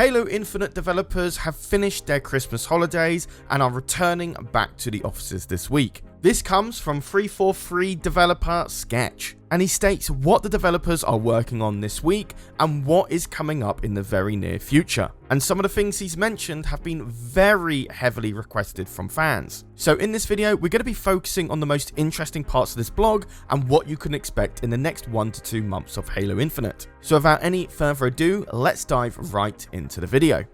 Halo Infinite developers have finished their Christmas holidays and are returning back to the offices this week. This comes from 343 developer Sketch, and he states what the developers are working on this week and what is coming up in the very near future. And some of the things he's mentioned have been very heavily requested from fans. So in this video, we're going to be focusing on the most interesting parts of this blog and what you can expect in the next 1 to 2 months of Halo Infinite. So without any further ado, let's dive right into the video.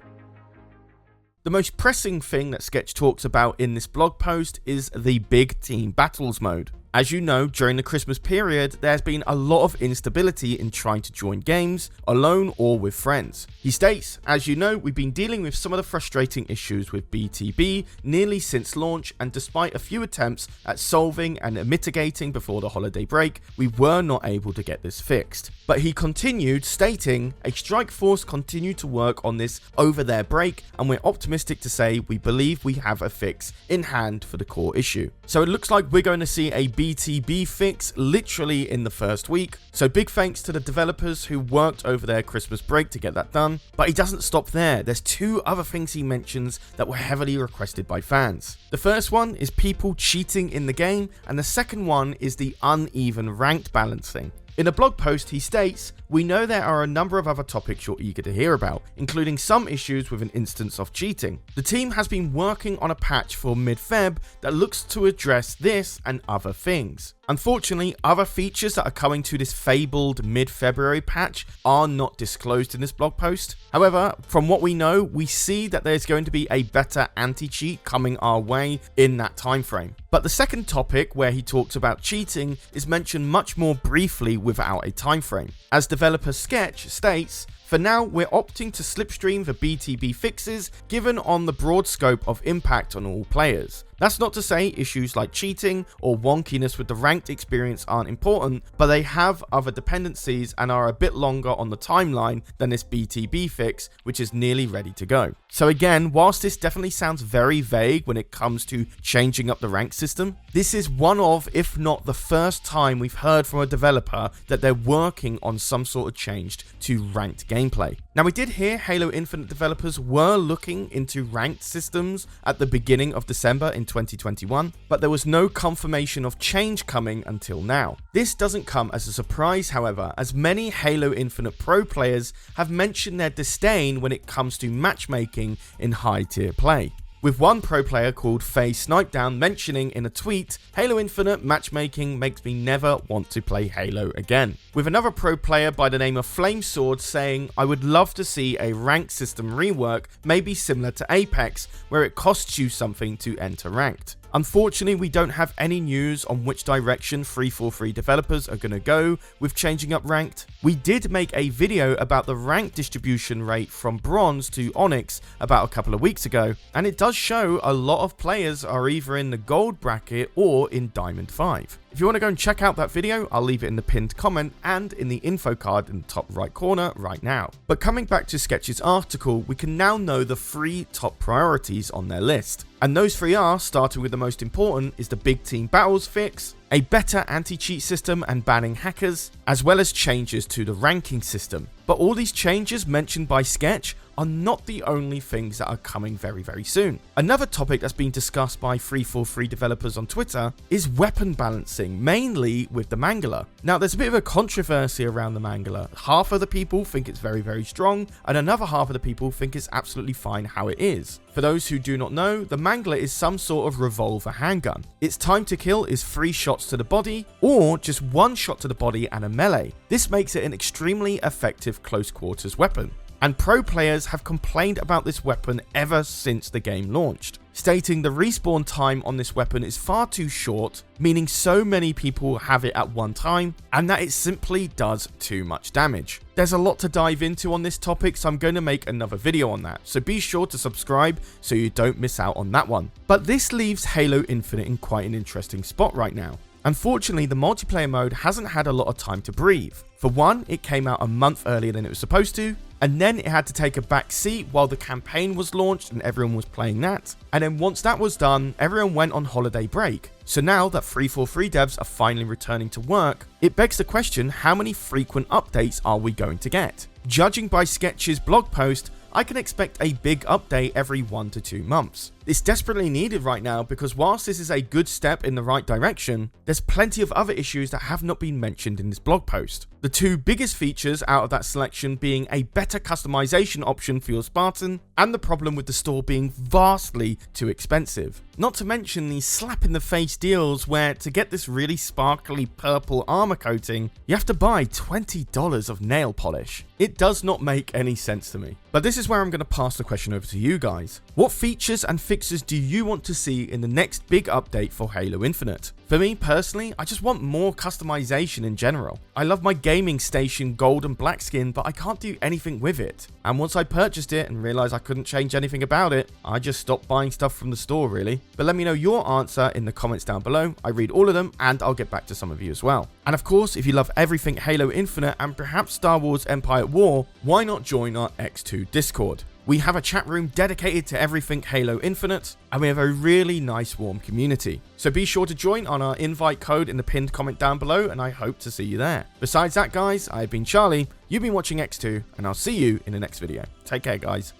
The most pressing thing that Sketch talks about in this blog post is the Big Team Battles mode. As you know, during the Christmas period, there's been a lot of instability in trying to join games, alone or with friends. He states, as you know, we've been dealing with some of the frustrating issues with BTB nearly since launch, and despite a few attempts at solving and mitigating before the holiday break, we were not able to get this fixed. But he continued, stating, a strike force continued to work on this over their break, and we're optimistic to say we believe we have a fix in hand for the core issue. So it looks like we're going to see a BTB fix literally in the first week. So big thanks to the developers who worked over their Christmas break to get that done. But he doesn't stop there. There's 2 other things he mentions that were heavily requested by fans. The first one is people cheating in the game, and the second one is the uneven ranked balancing. In a blog post, he states, we know there are a number of other topics you're eager to hear about, including some issues with an instance of cheating. The team has been working on a patch for mid-Feb that looks to address this and other things. Unfortunately, other features that are coming to this fabled mid-February patch are not disclosed in this blog post. However, from what we know, we see that there's going to be a better anti-cheat coming our way in that time frame. But the second topic, where he talks about cheating, is mentioned much more briefly without a time frame. As developer Sketch states, for now, we're opting to slipstream the BTB fixes given on the broad scope of impact on all players. That's not to say issues like cheating or wonkiness with the ranked experience aren't important, but they have other dependencies and are a bit longer on the timeline than this BTB fix, which is nearly ready to go. So again, whilst this definitely sounds very vague when it comes to changing up the rank system, this is one of, if not the first time we've heard from a developer that they're working on some sort of change to ranked gameplay. Now, we did hear Halo Infinite developers were looking into ranked systems at the beginning of December in 2021, but there was no confirmation of change coming until now. This doesn't come as a surprise, however, as many Halo Infinite Pro players have mentioned their disdain when it comes to matchmaking in high-tier play. With one pro player called Faye Snipedown mentioning in a tweet, Halo Infinite matchmaking makes me never want to play Halo again. With another pro player by the name of Flamesword saying, I would love to see a ranked system rework, maybe similar to Apex, where it costs you something to enter ranked. Unfortunately, we don't have any news on which direction 343 developers are going to go with changing up ranked. We did make a video about the rank distribution rate from Bronze to Onyx about a couple of weeks ago, and it does show a lot of players are either in the Gold bracket or in Diamond 5. If you want to go and check out that video, I'll leave it in the pinned comment and in the info card in the top right corner right now. But coming back to Sketch's article, we can now know the 3 top priorities on their list. And those 3 are, starting with the most important, is the Big Team Battles fix, a better anti-cheat system and banning hackers, as well as changes to the ranking system. But all these changes mentioned by Sketch are not the only things that are coming very, very soon. Another topic that's been discussed by 343 developers on Twitter is weapon balancing, mainly with the Mangala. Now, there's a bit of a controversy around the Mangala. Half of the people think it's very, very strong, and another half of the people think it's absolutely fine how it is. For those who do not know, the Mangala is some sort of revolver handgun. Its time to kill is 3 shots to the body, or just 1 shot to the body and a melee. This makes it an extremely effective close quarters weapon. And pro players have complained about this weapon ever since the game launched, stating the respawn time on this weapon is far too short, meaning so many people have it at one time, and that it simply does too much damage. There's a lot to dive into on this topic, so I'm going to make another video on that, so be sure to subscribe so you don't miss out on that one. But this leaves Halo Infinite in quite an interesting spot right now. Unfortunately, the multiplayer mode hasn't had a lot of time to breathe. For one, it came out a month earlier than it was supposed to, and then it had to take a back seat while the campaign was launched and everyone was playing that. And then once that was done, everyone went on holiday break. So now that 343 devs are finally returning to work, it begs the question, how many frequent updates are we going to get? Judging by Sketch's blog post, I can expect a big update every 1 to 2 months. It's desperately needed right now because whilst this is a good step in the right direction, there's plenty of other issues that have not been mentioned in this blog post. The two biggest features out of that selection being a better customization option for your Spartan and the problem with the store being vastly too expensive. Not to mention the slap in the face deals where to get this really sparkly purple armor coating, you have to buy $20 of nail polish. It does not make any sense to me. But this is where I'm going to pass the question over to you guys. What features and fixes do you want to see in the next big update for Halo Infinite? For me personally, I just want more customization in general. I love my gaming station gold and black skin, but I can't do anything with it. And once I purchased it and realized I couldn't change anything about it, I just stopped buying stuff from the store really. But let me know your answer in the comments down below. I read all of them and I'll get back to some of you as well. And of course, if you love everything Halo Infinite and perhaps Star Wars Empire at War, why not join our EcksToo Discord? We have a chat room dedicated to everything Halo Infinite, and we have a really nice warm community. So be sure to join on our invite code in the pinned comment down below, and I hope to see you there. Besides that guys, I've been Charlie, you've been watching EcksToo, and I'll see you in the next video. Take care guys.